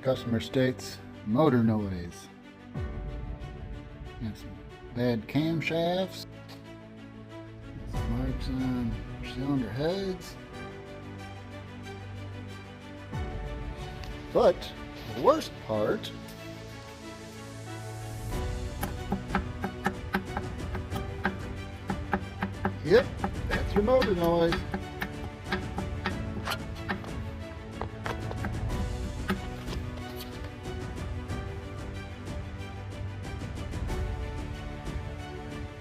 Customer states motor noise. Got some bad camshafts. Some marks on cylinder heads. But the worst part, yep, that's your motor noise.